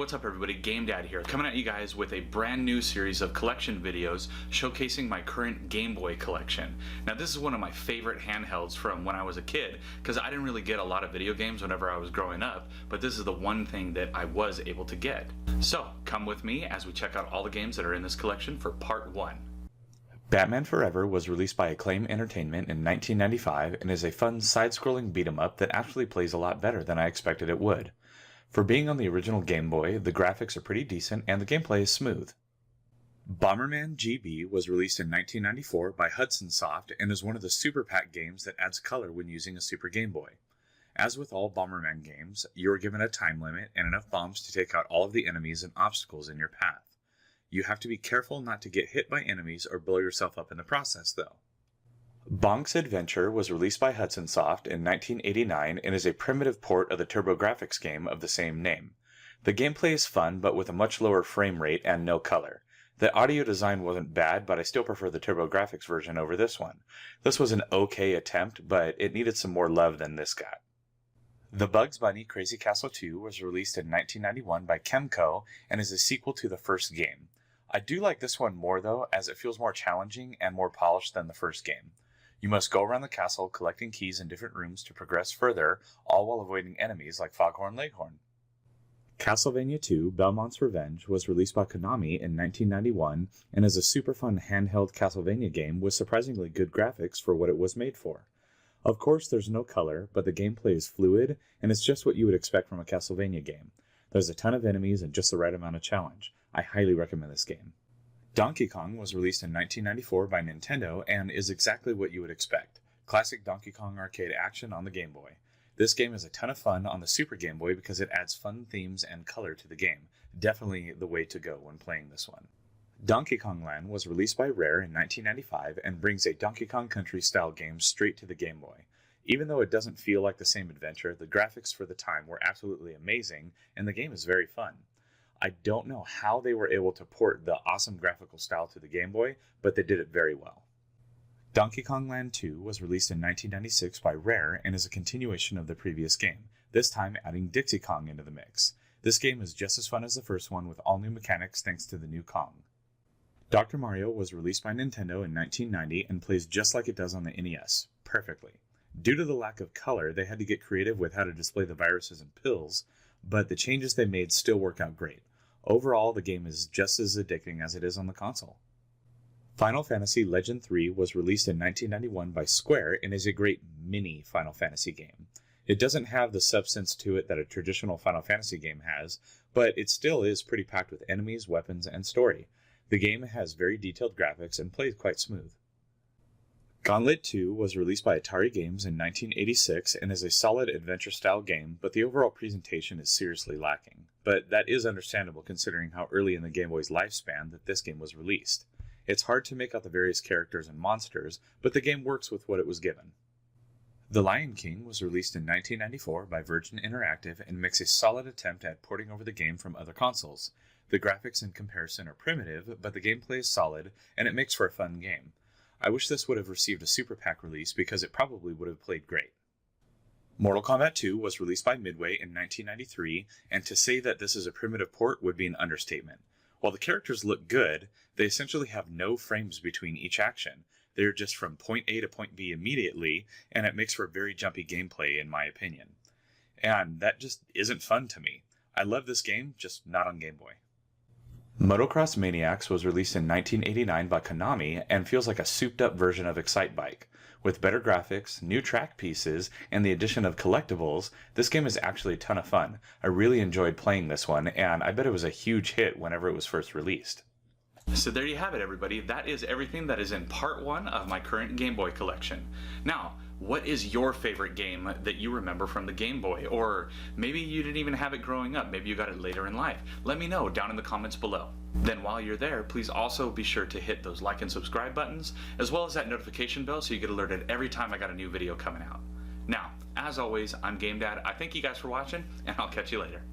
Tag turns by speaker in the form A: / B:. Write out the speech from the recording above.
A: what's up everybody, GameDad here, coming at you guys with a brand new series of collection videos showcasing my current Game Boy collection. Now this is one of my favorite handhelds from when I was a kid, because I didn't really get a lot of video games whenever I was growing up, but this is the one thing that I was able to get. So come with me as we check out all the games that are in this collection for part 1. Batman Forever was released by Acclaim Entertainment in 1995 and is a fun side-scrolling beat-em-up that actually plays a lot better than I expected it would. For being on the original Game Boy, the graphics are pretty decent and the gameplay is smooth. Bomberman GB was released in 1994 by Hudson Soft and is one of the Super Pack games that adds color when using a Super Game Boy. As with all Bomberman games, you are given a time limit and enough bombs to take out all of the enemies and obstacles in your path. You have to be careful not to get hit by enemies or blow yourself up in the process, though. Bonks Adventure was released by Hudson Soft in 1989 and is a primitive port of the TurboGrafx game of the same name. The gameplay is fun, but with a much lower frame rate and no color. The audio design wasn't bad, but I still prefer the TurboGrafx version over this one. This was an okay attempt, but it needed some more love than this got. The Bugs Bunny Crazy Castle 2 was released in 1991 by Kemco and is a sequel to the first game. I do like this one more though, as it feels more challenging and more polished than the first game. You must go around the castle collecting keys in different rooms to progress further, all while avoiding enemies like Foghorn Leghorn. Castlevania II Belmonts Revenge was released by Konami in 1991 and is a super fun handheld Castlevania game with surprisingly good graphics for what it was made for. Of course there's no color, but the gameplay is fluid and it's just what you would expect from a Castlevania game. There's a ton of enemies and just the right amount of challenge. I highly recommend this game. Donkey Kong was released in 1994 by Nintendo and is exactly what you would expect. Classic Donkey Kong arcade action on the Game Boy. This game is a ton of fun on the Super Game Boy because it adds fun themes and color to the game. Definitely the way to go when playing this one. Donkey Kong LAN was released by Rare in 1995 and brings a Donkey Kong Country style game straight to the Game Boy. Even though it doesn't feel like the same adventure, the graphics for the time were absolutely amazing and the game is very fun. I don't know how they were able to port the awesome graphical style to the Game Boy, but they did it very well. Donkey Kong LAN 2 was released in 1996 by Rare and is a continuation of the previous game, this time adding Dixie Kong into the mix. This game is just as fun as the first one with all new mechanics thanks to the new Kong. Dr. Mario was released by Nintendo in 1990 and plays just like it does on the NES, perfectly. Due to the lack of color, they had to get creative with how to display the viruses and pills, but the changes they made still work out great. Overall, the game is just as addicting as it is on the console. Final Fantasy Legend 3 was released in 1991 by Square and is a great mini Final Fantasy game. It doesn't have the substance to it that a traditional Final Fantasy game has, but it still is pretty packed with enemies, weapons, and story. The game has very detailed graphics and plays quite smooth. Gaullet II was released by Atari Games in 1986 and is a solid adventure-style game, but the overall presentation is seriously lacking. But that is understandable considering how early in the Game Boy's lifespan that this game was released. It's hard to make out the various characters and monsters, but the game works with what it was given. The Lion King was released in 1994 by Virgin Interactive and makes a solid attempt at porting over the game from other consoles. The graphics in comparison are primitive, but the gameplay is solid, and it makes for a fun game. I wish this would have received a Super Pack release because it probably would have played great. Mortal Kombat 2 was released by Midway in 1993, and to say that this is a primitive port would be an understatement. While the characters look good, they essentially have no frames between each action. They're just from point A to point B immediately, and it makes for very jumpy gameplay in my opinion. And that just isn't fun to me. I love this game, just not on Game Boy. Motocross Maniacs was released in 1989 by Konami and feels like a souped-up version of Excitebike. With better graphics, new track pieces, and the addition of collectibles, this game is actually a ton of fun. I really enjoyed playing this one, and I bet it was a huge hit whenever it was first released. So there you have it, everybody. That is everything that is in part 1 of my current Game Boy collection. Now, what is your favorite game that you remember from the Game Boy? Or maybe you didn't even have it growing up. Maybe you got it later in life. Let me know down in the comments below. Then while you're there, please also be sure to hit those like and subscribe buttons, as well as that notification bell so you get alerted every time I got a new video coming out. Now, as always, I'm GameDad. I thank you guys for watching, and I'll catch you later.